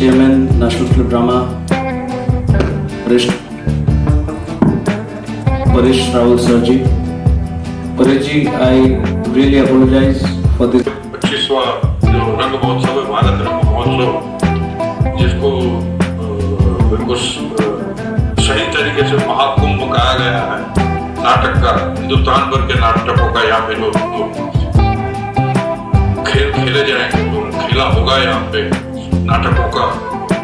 Chairman, National Film Drama, Paresh Rahul Sirji. Paresh ji, I really apologize for this. 25वां जो रंग महोत्सव है, भारत रंग महोत्सव, जिसको बिल्कुल सही तरीके से महाकुंभ कहा गया है नाटक का, हिंदुस्तान भर के नाटकों का यहाँ पे जो खेल खेले जाएंगे, जो खेला होगा यहाँ पे नाटकों का,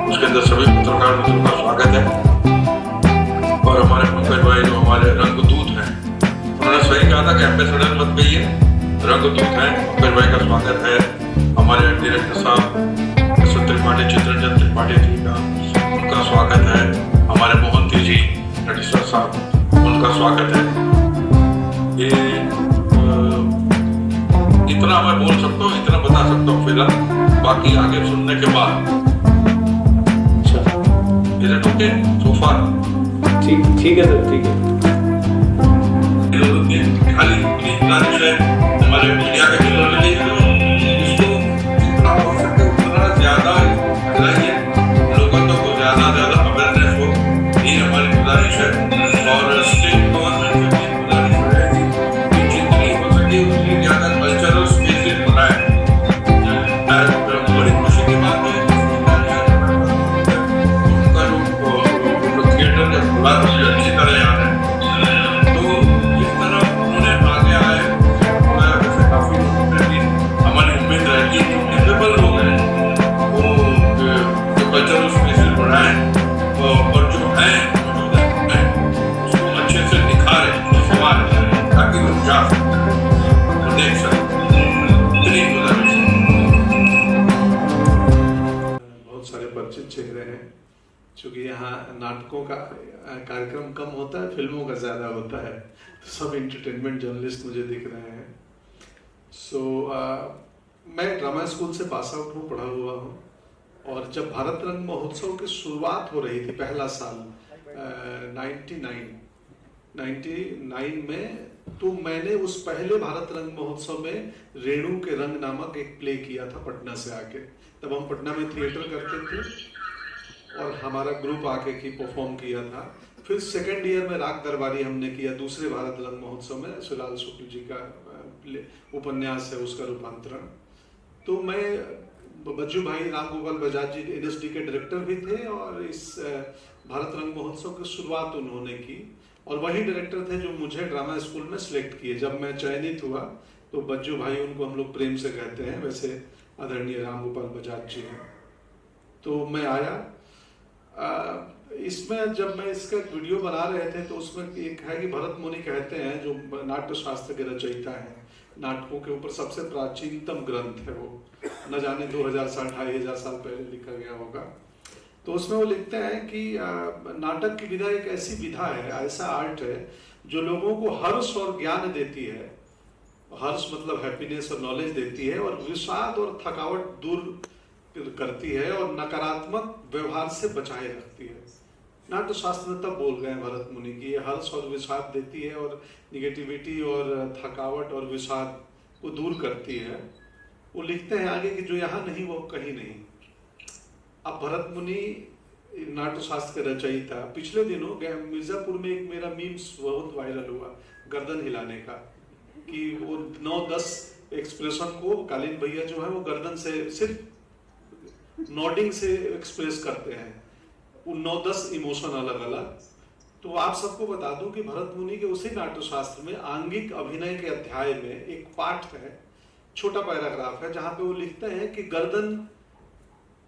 उसके अंदर सभी पत्रकार मित्रों का स्वागत है। और हमारे पंकज भाई जो हमारे रंगदूत हैं, उन्होंने सही कहा था कि एम्बेसडर मत कहिए, रंगदूत हैं। पंकज भाई का स्वागत है। हमारे डायरेक्टर साहब त्रिपाठी, चित्रंजन त्रिपाठी जी का, उनका स्वागत है। हमारे मोहंती जी नटेश्वर साहब, उनका स्वागत है। ये इतना मैं बोल सकता हूँ, इतना बता सकता हूँ फिलहाल, बाकी आगे सुनने के बाद। इज इट ओके सो फार? ठीक है सर, ठीक है। खाली इतना विषय हमारे मीडिया के जर्नलिस्ट इसको जितना हो सके उतना ज्यादा फैलाइए, लोगों तक को ज्यादा अवेयरनेस हो, ये हमारी गुजारिश है। और स्टेट गवर्नमेंट से गुजारिश रहेगी कि जितनी हो सके उतनी ज्यादा कल्चरल स्पेसेस बनाए। बड़ी खुशी की बात है उनका जो थिएटर जब खुला मुझे अच्छी तरह याद है। तो जिस तरह उन्होंने आगे आए, वैसे काफी लोगों पे भी हमारी उम्मीद रहती है कि विजिबल लोग हैं वो जो कल्चरल स्पेसेस बनाए और जो है उसको अच्छे से निखारे, समाज ताकि लोग जा सकते, देख सकते। बहुत सारे परिचित चेहरे हैं, क्योंकि यहाँ नाटकों का कार्यक्रम कम होता है, फिल्मों का ज़्यादा होता है, तो सब इंटरटेनमेंट जर्नलिस्ट मुझे दिख रहे हैं। मैं ड्रामा स्कूल से पास आउट हूँ, पढ़ा हुआ हूँ। और जब भारत रंग महोत्सव की शुरुआत हो रही थी, पहला साल 99 में, तो मैंने उस पहले भारत रंग महोत्सव में रेणु के रंग नामक एक प्ले किया था पटना से आके। तब हम पटना में थिएटर करते थे और हमारा ग्रुप आके की परफॉर्म किया था। फिर सेकेंड ईयर में राग दरबारी हमने किया, दूसरे भारत रंग महोत्सव में सुलाल शुक्ल जी का उपन्यास है, उसका रूपांतरण। तो मैं, बच्चू भाई राम गोपाल बजाज जी NSD के डायरेक्टर भी थे और इस भारत रंग महोत्सव की शुरुआत उन्होंने की, और वही डायरेक्टर थे जो मुझे ड्रामा स्कूल में सिलेक्ट किए। जब मैं चयनित हुआ तो बच्चू भाई, उनको हम लोग प्रेम से कहते हैं, वैसे आदरणीय राम गोपाल बजाज जी हैं। तो मैं आया। इसमें जब मैं इसका वीडियो बना रहे थे तो उसमें एक है कि भरत मुनि कहते हैं, जो नाट्य शास्त्र के रचयिता हैं, नाटकों के ऊपर सबसे प्राचीनतम ग्रंथ है वो, न जाने 2000 साल 2500 साल पहले लिखा गया होगा। तो उसमें वो लिखते हैं कि नाटक की विधा एक ऐसी विधा है, ऐसा आर्ट है जो लोगों को हर्ष और ज्ञान देती है। हर्ष मतलब हैप्पीनेस और नॉलेज देती है, और विषाद और थकावट दूर करती है, और नकारात्मक व्यवहार से बचाए रखती है। नाट्य शास्त्र में तब बोल गए भरत मुनि की ये हर्ष और विषाद देती है, और निगेटिविटी और थकावट और विषाद को दूर करती है। वो लिखते हैं आगे कि जो यहाँ नहीं वो कहीं नहीं। अब भरत मुनि नाट्य शास्त्र के रचयिता, पिछले दिनों मिर्जापुर में एक मेरा मीम्स बहुत वायरल हुआ गर्दन हिलाने का, कि वो 9-10 एक्सप्रेशन को कालीन भैया जो है वो गर्दन से सिर्फ नॉडिंग से एक्सप्रेस करते हैं, वो 9-10 इमोशन अलग अलग। तो आप सबको बता दूं कि भरत मुनि के उसी नाट्य शास्त्र में आंगिक अभिनय के अध्याय में एक पाठ है, छोटा पैराग्राफ है, जहां पे वो लिखते हैं कि गर्दन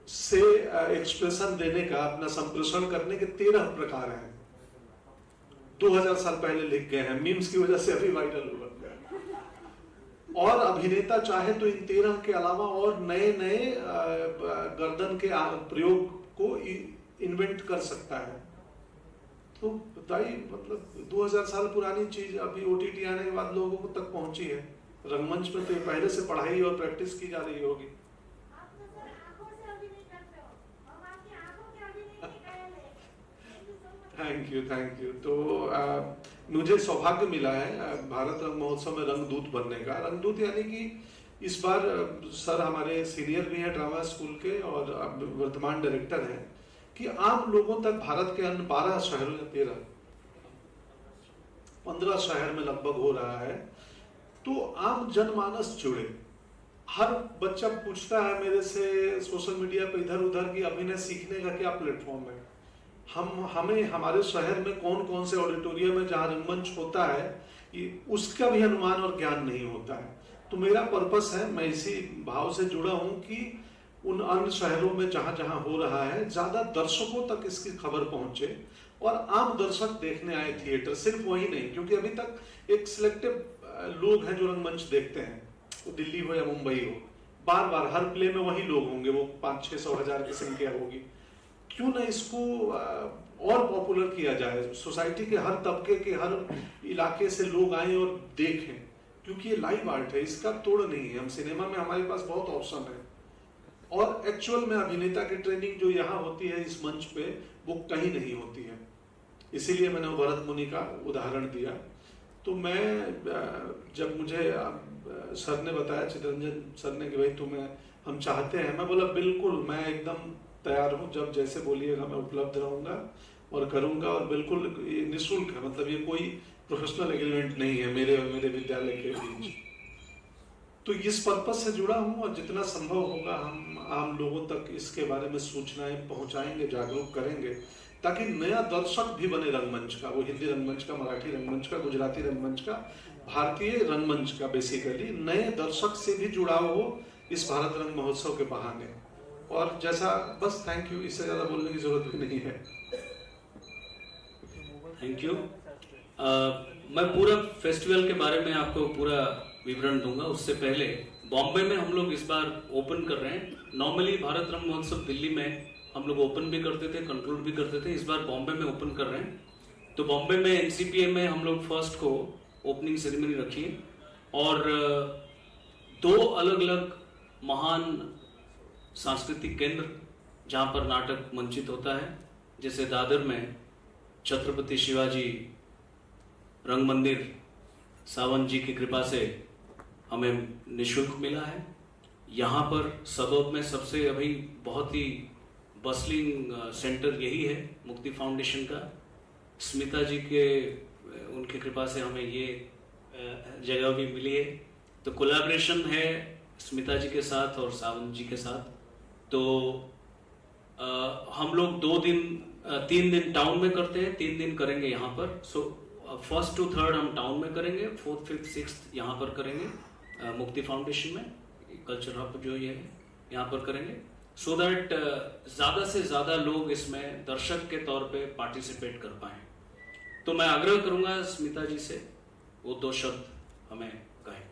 से एक्सप्रेशन देने का, अपना संप्रेषण करने के 13 प्रकार हैं। 2000 साल पहले लिख गए हैं, मीम्स की वजह से अभी वायरल हुआ। और अभिनेता चाहे तो इन 13 के अलावा और नए नए गर्दन के प्रयोग को इन्वेंट कर सकता है। तो बताइए, मतलब 2000 साल पुरानी चीज अभी OTT आने के बाद लोगों को तक पहुंची है। रंगमंच में तो पहले से पढ़ाई और प्रैक्टिस की जा रही होगी। Thank you. तो मुझे सौभाग्य मिला है भारत रंग महोत्सव में रंगदूत बनने का। रंगदूत यानी कि इस बार सर हमारे सीनियर भी हैं ड्रामा स्कूल के और अब वर्तमान डायरेक्टर हैं कि आम लोगों तक भारत के अन्य 12 शहरों या 15 शहर में लगभग हो रहा है, तो आम जनमानस जुड़े। हर बच्चा पूछता है मेरे से सोशल मीडिया पे इधर उधर कि अभिनय सीखने का क्या प्लेटफॉर्म है, हमें हमारे शहर में कौन कौन से ऑडिटोरियम में जहाँ रंगमंच होता है उसका भी अनुमान और ज्ञान नहीं होता है। तो मेरा पर्पस है, मैं इसी भाव से जुड़ा हूं कि उन अन्य शहरों में जहां जहां हो रहा है ज्यादा दर्शकों तक इसकी खबर पहुंचे और आम दर्शक देखने आए थिएटर, सिर्फ वही नहीं, क्योंकि अभी तक एक सिलेक्टिव लोग हैं जो रंगमंच देखते हैं, वो दिल्ली हो या मुंबई हो, बार बार हर प्ले में वही लोग होंगे, वो 500-600 हजार की संख्या होगी। क्यों ना इसको और पॉपुलर किया जाए, सोसाइटी के हर तबके के हर इलाके से लोग आए और देखें, क्योंकि ये लाइव आर्ट है, इसका तोड़ नहीं है। हम सिनेमा में हमारे पास बहुत ऑप्शन है और एक्चुअल में अभिनेता की ट्रेनिंग जो यहाँ होती है इस मंच पे वो कहीं नहीं होती है। इसीलिए मैंने भरत मुनि का उदाहरण दिया। तो मैं जब मुझे सर ने बताया, चितरंजन सर ने, कि भाई तुम्हें हम चाहते हैं, मैं बोला बिल्कुल, मैं एकदम तैयार हूँ, जब जैसे बोलिएगा मैं उपलब्ध रहूंगा और करूंगा। और बिल्कुल निःशुल्क है, मतलब ये कोई प्रोफेशनल एग्रीमेंट नहीं है मेरे और मेरे विद्यालय के बीच। तो इस पर्पस से जुड़ा हूँ और जितना संभव होगा हम आम लोगों तक इसके बारे में सूचनाएं पहुंचाएंगे, जागरूक करेंगे, ताकि नया दर्शक भी बने रंगमंच का, वो हिंदी रंगमंच का, मराठी रंगमंच का, गुजराती रंगमंच का, भारतीय रंगमंच का, बेसिकली नए दर्शक से भी जुड़ाव हो इस भारत रंग महोत्सव के बहाने। और जैसा, बस थैंक यू, इससे ज्यादा बोलने की जरूरत भी नहीं है। Thank you. मैं पूरा फेस्टिवल के बारे में आपको पूरा विवरण दूंगा। उससे पहले बॉम्बे में हम लोग इस बार ओपन कर रहे हैं। नॉर्मली भारत रंग महोत्सव दिल्ली में हम लोग ओपन भी करते थे, कंक्लूड भी करते थे, इस बार बॉम्बे में ओपन कर रहे हैं। तो बॉम्बे में एनसीपीए में हम लोग फर्स्ट को ओपनिंग सेरेमनी रखी और 2 अलग अलग महान सांस्कृतिक केंद्र जहां पर नाटक मंचित होता है, जैसे दादर में छत्रपति शिवाजी रंग मंदिर सावंत जी की कृपा से हमें निःशुल्क मिला है। यहाँ पर सबब में सबसे अभी बहुत ही बसलिंग सेंटर यही है, मुक्ति फाउंडेशन का। स्मिता जी के उनकी कृपा से हमें ये जगह भी मिली है। तो कोलैबोरेशन है स्मिता जी के साथ और सावंत जी के साथ। तो हम लोग 3 दिन टाउन में करते हैं, 3 दिन करेंगे यहाँ पर। सो 1st to 3rd हम टाउन में करेंगे, 4th, 5th, 6th यहाँ पर करेंगे मुक्ति फाउंडेशन में, कल्चर हब जो ये है यहाँ पर करेंगे, सो दैट ज्यादा से ज्यादा लोग इसमें दर्शक के तौर पे पार्टिसिपेट कर पाए। तो मैं आग्रह करूंगा स्मिता जी से वो 2 शब्द हमें कहें।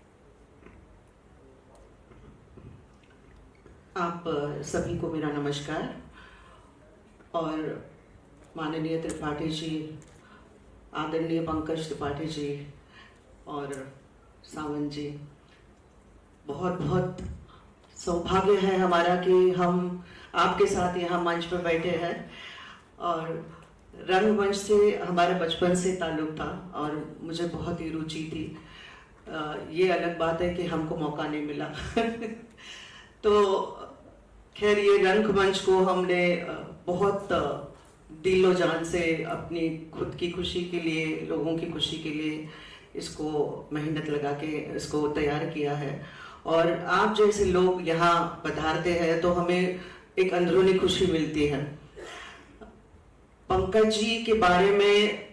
आप सभी को मेरा नमस्कार। और माननीय त्रिपाठी जी, आदरणीय पंकज त्रिपाठी जी और सावंत जी, बहुत बहुत सौभाग्य है हमारा कि हम आपके साथ यहाँ मंच पर बैठे हैं। और रंगमंच से हमारे बचपन से ताल्लुक था और मुझे बहुत ही रुचि थी। ये अलग बात है कि हमको मौका नहीं मिला तो खैर, ये रंगमंच को हमने बहुत दिलो जान से अपनी खुद की खुशी के लिए, लोगों की खुशी के लिए इसको मेहनत लगा के इसको तैयार किया है। और आप जैसे लोग यहाँ पधारते हैं तो हमें एक अंदरूनी खुशी मिलती है। पंकज जी के बारे में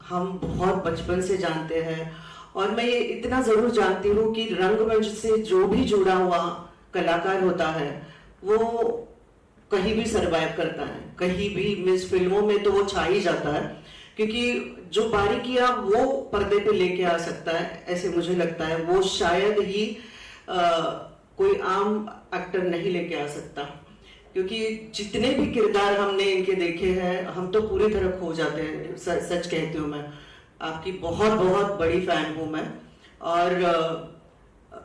हम बहुत बचपन से जानते हैं और मैं ये इतना जरूर जानती हूँ कि रंगमंच से जो भी जुड़ा हुआ कलाकार होता है वो कहीं भी सरवाइव करता है, कहीं भी, मिस फिल्मों में तो वो छा ही जाता है, क्योंकि जो बारीकियां वो पर्दे पे लेके आ सकता है, ऐसे मुझे लगता है वो शायद ही कोई आम एक्टर नहीं लेके आ सकता। क्योंकि जितने भी किरदार हमने इनके देखे हैं हम तो पूरी तरह खो जाते हैं। सच कहती हूँ, मैं आपकी बहुत बहुत बड़ी फैन हूँ मैं। और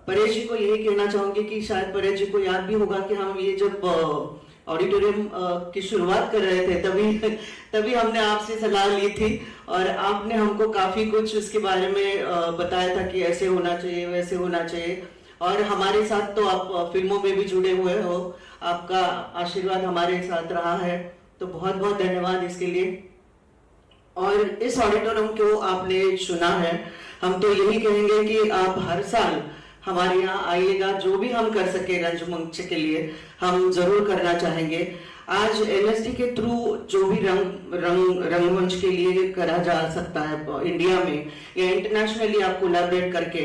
परेश जी को यही कहना चाहूंगी कि शायद परेश जी को याद भी होगा कि हम ये जब ऑडिटोरियम की शुरुआत कर रहे थे तभी हमने आपसे सलाह ली थी और आपने हमको काफी कुछ इसके बारे में बताया था कि ऐसे होना चाहिए, वैसे होना चाहिए। और हमारे साथ तो आप फिल्मों में भी जुड़े हुए हो, आपका आशीर्वाद हमारे साथ रहा है, तो बहुत बहुत धन्यवाद इसके लिए। और इस ऑडिटोरियम को आपने चुना है, हम तो यही कहेंगे कि आप हर साल हमारे यहाँ आइएगा, जो भी हम कर सके रंगमंच के लिए हम जरूर करना चाहेंगे। आज एनएसडी के थ्रू जो भी रंगमंच के लिए करा जा सकता है इंडिया में या इंटरनेशनली आप कोलैबोरेट करके,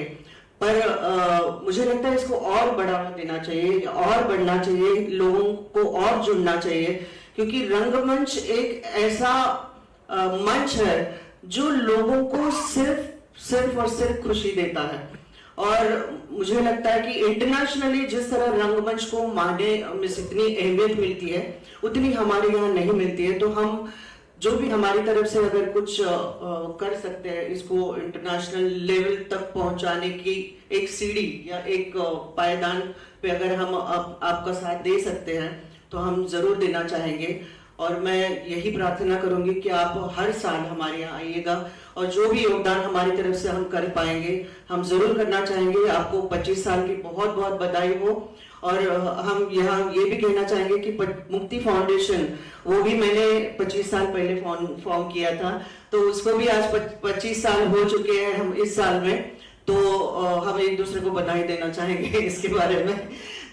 पर मुझे लगता है इसको और बढ़ावा देना चाहिए और बढ़ना चाहिए, लोगों को और जुड़ना चाहिए, क्योंकि रंगमंच एक ऐसा मंच है जो लोगों को सिर्फ और सिर्फ खुशी देता है। और मुझे लगता है कि इंटरनेशनली जिस तरह रंगमंच को माने में इतनी अहमियत मिलती है उतनी हमारे यहाँ नहीं मिलती है। तो हम जो भी हमारी तरफ से अगर कुछ कर सकते हैं, इसको इंटरनेशनल लेवल तक पहुंचाने की एक सीढ़ी या एक पायदान पे अगर हम आपका साथ दे सकते हैं तो हम जरूर देना चाहेंगे। और मैं यही प्रार्थना करूंगी कि आप हर साल हमारे यहाँ आइएगा और जो भी योगदान हमारी तरफ से हम कर पाएंगे हम जरूर करना चाहेंगे। आपको 25 साल की बहुत बहुत बधाई हो। और हम यहाँ ये भी कहना चाहेंगे कि मुक्ति फाउंडेशन, वो भी मैंने 25 साल पहले फॉर्म किया था, तो उसको भी आज 25 साल हो चुके हैं हम इस साल में, तो हम एक दूसरे को बधाई देना चाहेंगे इसके बारे में।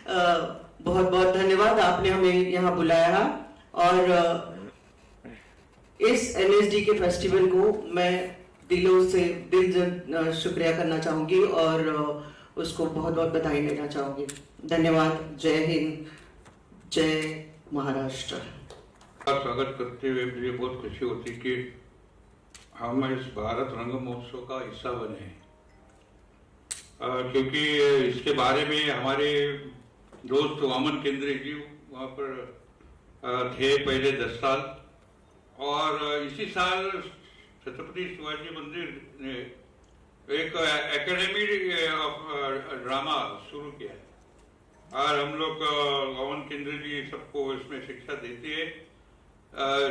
बहुत बहुत धन्यवाद, आपने हमें यहाँ बुलाया। और इस एनएसडी के फेस्टिवल को मैं दिल से शुक्रिया करना चाहूंगी और उसको बहुत बहुत बधाई देना चाहूंगी। धन्यवाद। जय हिंद, जय महाराष्ट्र। स्वागत करते हुए मुझे बहुत खुशी होती कि हम इस भारत रंग महोत्सव का हिस्सा बने हैं, क्योंकि इसके बारे में हमारे दोस्त वामन केंद्रे जी वहाँ पर थे पहले 10 साल, और इसी साल छत्रपति शिवाजी मंदिर ने एक एकेडमी ऑफ ड्रामा शुरू किया है, और हम लोग वामन केंद्र जी सबको इसमें शिक्षा देती है।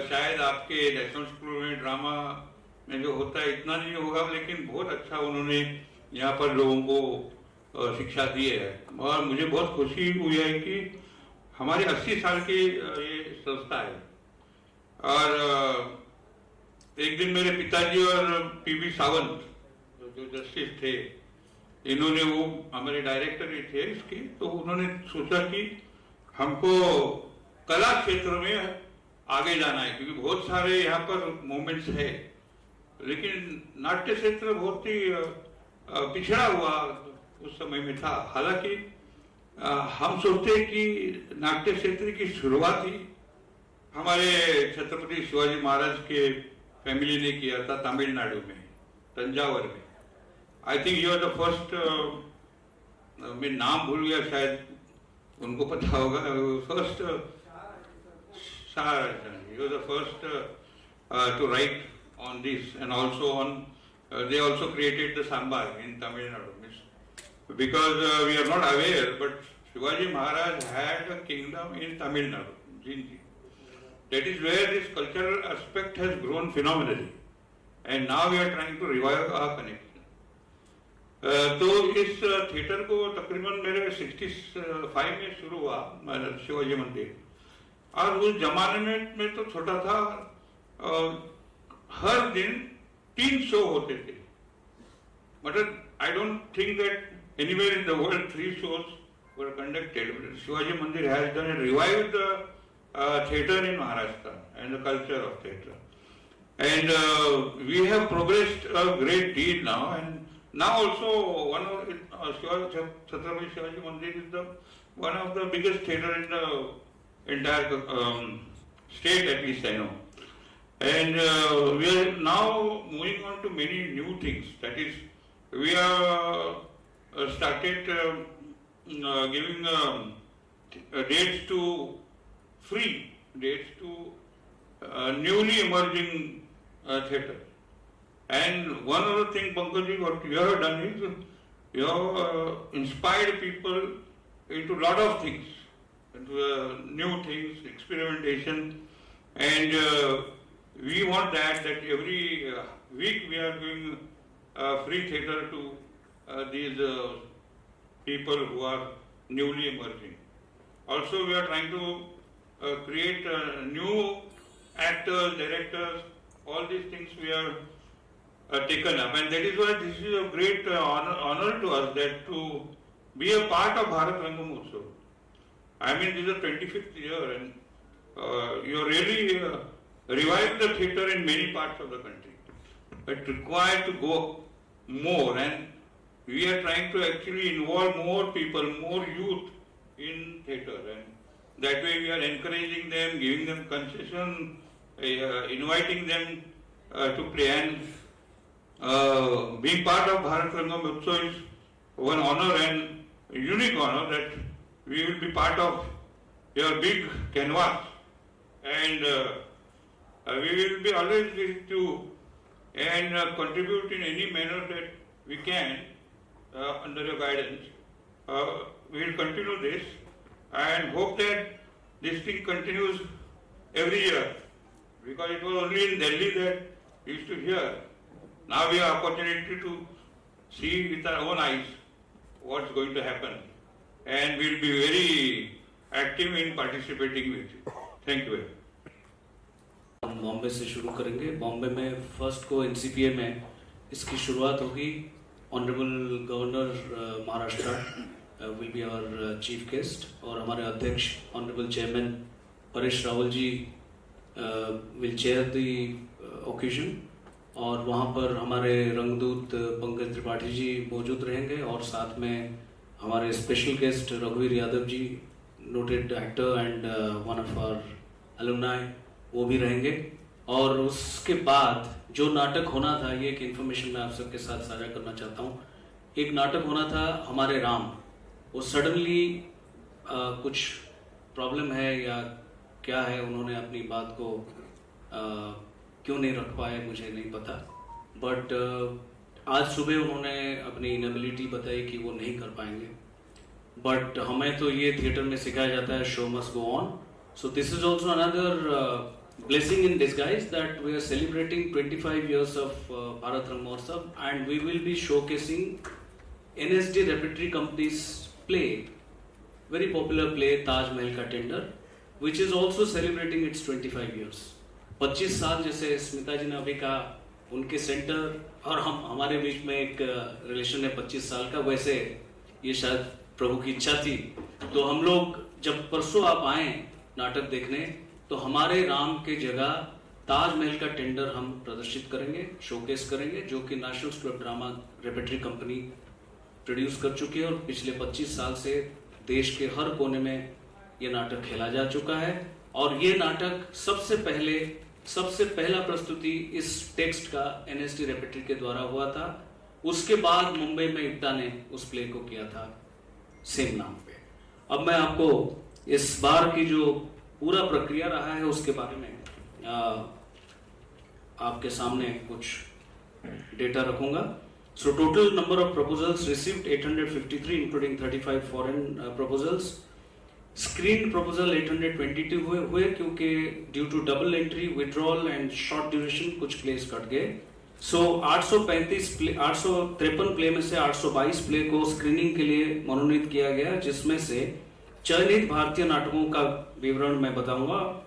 शायद आपके नेशनल स्कूल में ड्रामा में जो होता है इतना नहीं होगा, लेकिन बहुत अच्छा उन्होंने यहाँ पर लोगों को शिक्षा दी है। और मुझे बहुत खुशी हुई है कि हमारे 80 साल की ये संस्था है। और एक दिन मेरे पिताजी और पीबी सावंत जो जस्टिस थे, इन्होंने, वो हमारे डायरेक्टर ही थे इसके, तो उन्होंने सोचा कि हमको कला क्षेत्र में आगे जाना है, क्योंकि बहुत सारे यहाँ पर मूवमेंट्स है, लेकिन नाट्य क्षेत्र बहुत ही पिछड़ा हुआ उस समय में था। हालांकि हम सोचते हैं कि नाट्य क्षेत्र की शुरुआत ही हमारे छत्रपति शिवाजी महाराज के फैमिली ने किया था तमिलनाडु में, तंजावर में। I think you are the first, मैं नाम भूल गया, शायद उनको पता होगा, first you are the first to right on this, and also on they also created the sambar in Tamil Nadu, because we are not aware, but Shivaji Maharaj had a kingdom in Tamil Nadu, Jinji. That is where this cultural aspect has grown phenomenally, and now we are trying to revive our connection. तो इस theatre को तकरीबन मेरे 65 में शुरू हुआ शिवाजी मंदिर, और उस जमाने में तो छोटा था, हर दिन 3 शो होते थे। मतलब I don't think that anywhere in the world 3 shows were conducted. Shivaji Mandir has done and revived the theatre in Maharashtra and the culture of theatre. And we have progressed a great deal now. And now also one of Chhatrapati Shivaji Mandir is one of the biggest theatre in the entire state, at least I know. And we are now moving on to many new things. That is, we have started giving dates to free dates to newly emerging theatre. And one other thing, Pankaj, what you have done is you have inspired people into a lot of things, into new things, experimentation, and we want that every week we are doing free theatre to these people who are newly emerging. Also, we are trying to create new actors, directors, all these things we have taken up, and that is why this is a great honor to us that to be a part of Bharat Rangamotsav. I mean, this is the 25th year, and you really revived the theatre in many parts of the country. It required to go more, and we are trying to actually involve more people, more youth in theatre, and that way we are encouraging them, giving them concession, inviting them to play, and being part of Bharat Rangamotsav is one honor and unique honor that we will be part of your big canvas, and we will be always ready to and contribute in any manner that we can under your guidance. We will continue this and hope that this thing continues every year, because it was only in Delhi that we used to hear. Now we have opportunity to see with our own eyes what's going to happen, and we will be very active in participating with you. Thank you very much. हम बॉम्बे से शुरू करेंगे। बॉम्बे में first को NCPA में इसकी शुरुआत होगी। Honourable governor Maharashtra will be our chief guest, और हमारे अध्यक्ष honourable chairman Paresh Rawal ji will chair the occasion, और वहाँ पर हमारे रंगदूत पंकज त्रिपाठी जी मौजूद रहेंगे, और साथ में हमारे स्पेशल गेस्ट रघुवीर Yadav ji, noted actor and one of our alumni, वो भी रहेंगे। और उसके बाद जो नाटक होना था, ये एक इन्फॉर्मेशन मैं आप सबके साथ साझा करना चाहता हूँ। एक नाटक होना था हमारे राम, वो सडनली कुछ प्रॉब्लम है या क्या है, उन्होंने अपनी बात को क्यों नहीं रख पाए मुझे नहीं पता, बट आज सुबह उन्होंने अपनी इनएबिलिटी बताई कि वो नहीं कर पाएंगे। बट हमें तो ये थिएटर में सिखाया जाता है show must go on, so this is also another blessing in disguise that we are celebrating 25 years of Bharat Rangamotsav, and we will be showcasing NSD Repertory Company's play, very popular play Taj Mahal Ka Tender, which is also celebrating its 25 years. 25 साल, जैसे स्मिता जी ने अभी कहा, उनके centre और हमारे बीच में एक रिलेशन है 25 साल का, वैसे ये शायद प्रभु की इच्छा थी। तो हम लोग जब परसों आप आए नाटक देखने, तो हमारे राम के जगह ताजमहल का टेंडर हम प्रदर्शित करेंगे, शोकेस करेंगे, जो कि national school of drama repertory company produce कर चुकी है, और पिछले 25 साल से देश के हर कोने में ये नाटक खेला जा चुका है। और ये नाटक सबसे पहला प्रस्तुति इस टेक्स्ट का एनएसडी रेपेटरी के द्वारा हुआ था। उसके बाद मुंबई में इब्टा ने उस प्ले को किया था सेम नाम पे। अब मैं आपको इस बार की जो पूरा प्रक्रिया रहा है उसके बारे में आपके सामने कुछ डेटा रखूंगा। So total number of proposals received 853 including 35 foreign proposals. Screen proposal 822 हुए क्योंकि due to double entry, withdrawal and short duration कुछ प्लेस कट गए। सो 853 प्ले में से 822 प्ले को स्क्रीनिंग के लिए मनोनीत किया गया, जिसमें से चयनित भारतीय नाटकों का विवरण मैं बताऊंगा।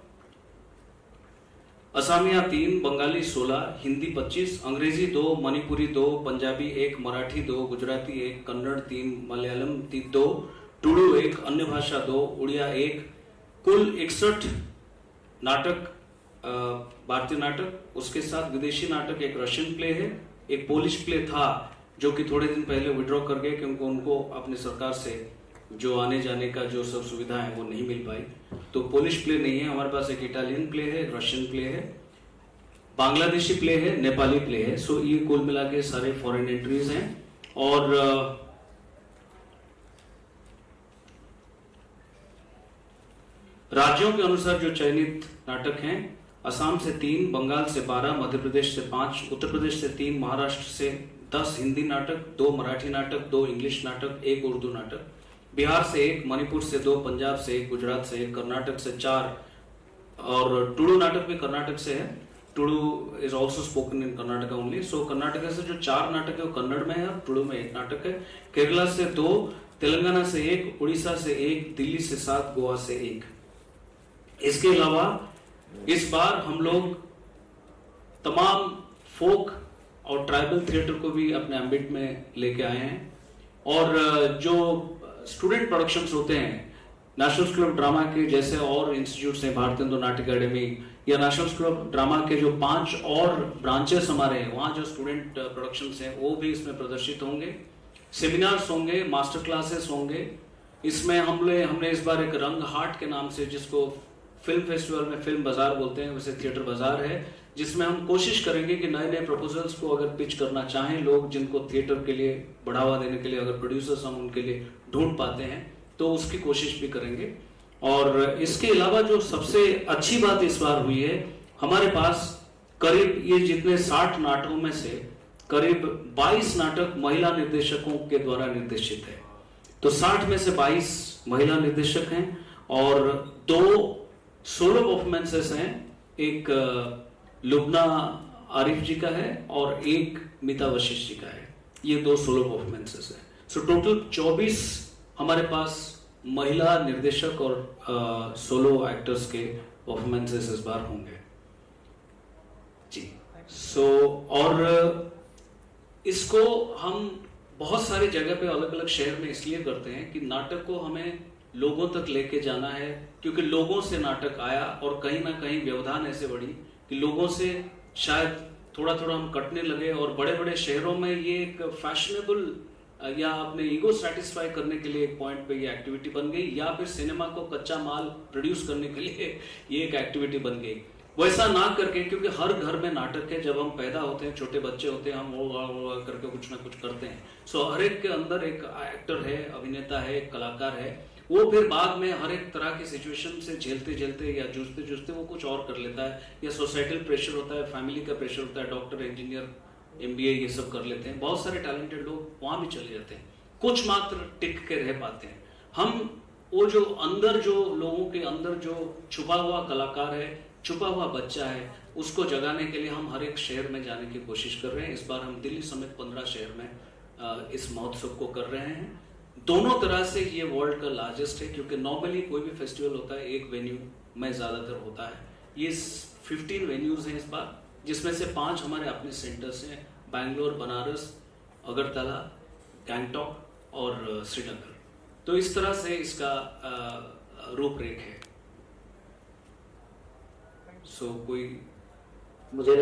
असमिया 3, बंगाली 16, हिंदी 25, अंग्रेजी 2, मणिपुरी 2, पंजाबी 1, मराठी 2, गुजराती 1, कन्नड़ 3, मलयालम 2, टुडू 1, अन्य भाषा 2, उड़िया 1, कुल 61 नाटक भारतीय नाटक। उसके साथ विदेशी नाटक, एक रशियन प्ले है, एक पोलिश प्ले था जो कि थोड़े दिन पहले विड्रॉ कर गए क्योंकि उनको अपनी सरकार से जो आने जाने का जो सब सुविधा है वो नहीं मिल पाई, तो पोलिश प्ले नहीं है हमारे पास। एक इटालियन प्ले है, रशियन प्ले है, बांग्लादेशी प्ले है, नेपाली प्ले है। सो ये कुल मिला के सारे फॉरेन एंट्रीज हैं। और राज्यों के अनुसार जो चयनित नाटक हैं, असम से 3, बंगाल से 12, मध्य प्रदेश से 5, उत्तर प्रदेश से 3, महाराष्ट्र से 10 हिंदी नाटक, 2 मराठी नाटक, 2 इंग्लिश नाटक, 1 उर्दू नाटक, बिहार से 1, मणिपुर से 2, पंजाब से 1, गुजरात से 1, कर्नाटक से 4, और टुडू नाटक भी कर्नाटक से है। Tulu is also spoken in Karnataka only. So Karnataka से जो 4 नाटक है वो कन्नड़ में है और टुडू में 1 नाटक है। केरला से 2, तेलंगाना से 1, उड़ीसा से 1, दिल्ली से 7, गोवा से 1। इसके अलावा इस बार हम लोग तमाम फोक और ट्राइबल थिएटर को भी अपने एम्बिट में लेके आए हैं। और जो स्टूडेंट प्रोडक्शंस होते हैं नेशनल स्कूल ऑफ ड्रामा के जैसे और इंस्टीट्यूट्स हैं, भारतीय हिंदू नाट्य अकेडमी या नेशनल स्कूल ऑफ ड्रामा के जो 5 और ब्रांचेस हमारे हैं, वहाँ जो स्टूडेंट प्रोडक्शंस हैं वो भी इसमें प्रदर्शित होंगे। सेमिनार्स होंगे, मास्टर क्लासेस होंगे। इसमें हमने इस बार एक रंग हाट के नाम से, जिसको फिल्म फेस्टिवल में फिल्म बाजार बोलते हैं, वैसे थिएटर बाजार है, जिसमें हम कोशिश करेंगे कि नए नए प्रपोजल्स को अगर पिच करना चाहें लोग, जिनको थिएटर के लिए बढ़ावा देने के लिए अगर प्रोड्यूसर्स हम उनके लिए ढूंढ पाते हैं तो उसकी कोशिश भी करेंगे। और इसके अलावा जो सबसे अच्छी बात इस बार हुई है, हमारे पास करीब ये जितने 60 नाटकों में से करीब 22 नाटक महिला निर्देशकों के द्वारा निर्देशित है। तो 60 में से 22 महिला निर्देशक हैं और 2 सोलो परफॉर्मेंसेस हैं, एक लुबना आरिफ जी का है और एक मीता वशिष्ठ जी का है। ये 2 सोलो परफॉर्मेंसेस हैं। सो टोटल 24 हमारे पास महिला निर्देशक और सोलो एक्टर्स के परफॉर्मेंसेस इस बार होंगे जी। और इसको हम बहुत सारी जगह पे अलग अलग शहर में इसलिए करते हैं कि नाटक को हमें लोगों तक लेके जाना है, क्योंकि लोगों से नाटक आया और कहीं ना कहीं व्यवधान ऐसे बढ़ी कि लोगों से शायद थोड़ा थोड़ा हम कटने लगे। और बड़े बड़े शहरों में ये एक फैशनेबल या अपने ईगो सेटिस्फाई करने के लिए एक पॉइंट पे ये एक्टिविटी बन गई, या फिर सिनेमा को कच्चा माल प्रोड्यूस करने के लिए ये एक एक्टिविटी बन गई। वैसा ना करके, क्योंकि हर घर में नाटक है, जब हम पैदा होते हैं, छोटे बच्चे होते हैं, हम वो करके कुछ ना कुछ करते हैं। सो हर एक के अंदर एक एक्टर है, अभिनेता है, एक कलाकार है। वो फिर बाद में हर एक तरह की सिचुएशन से झेलते झेलते या जूझते जूझते वो कुछ और कर लेता है, या सोसाइटल प्रेशर होता है, फैमिली का प्रेशर होता है, डॉक्टर, इंजीनियर, MBA ये सब कर लेते हैं। बहुत सारे टैलेंटेड लोग वहां भी चले जाते हैं, कुछ मात्र टिक के रह पाते हैं। हम वो जो अंदर, जो लोगों के अंदर जो छुपा हुआ कलाकार है, छुपा हुआ बच्चा है, उसको जगाने के लिए हम हर एक शहर में जाने की कोशिश कर रहे हैं। इस बार हम दिल्ली समेत 15 शहर में इस महोत्सव को कर रहे हैं। दोनों तरह से ये वर्ल्ड का लार्जेस्ट है, क्योंकि नॉर्मली कोई भी फेस्टिवल होता है एक वेन्यू में ज्यादातर होता है। ये 15 वेन्यूज हैं इस बार, जिसमें से 5 हमारे अपने सेंटर्स हैं, बैंगलोर, बनारस, अगरतला, गैंगटॉक और श्रीनगर। तो इस तरह से इसका रूपरेख है। सो कोई मुझे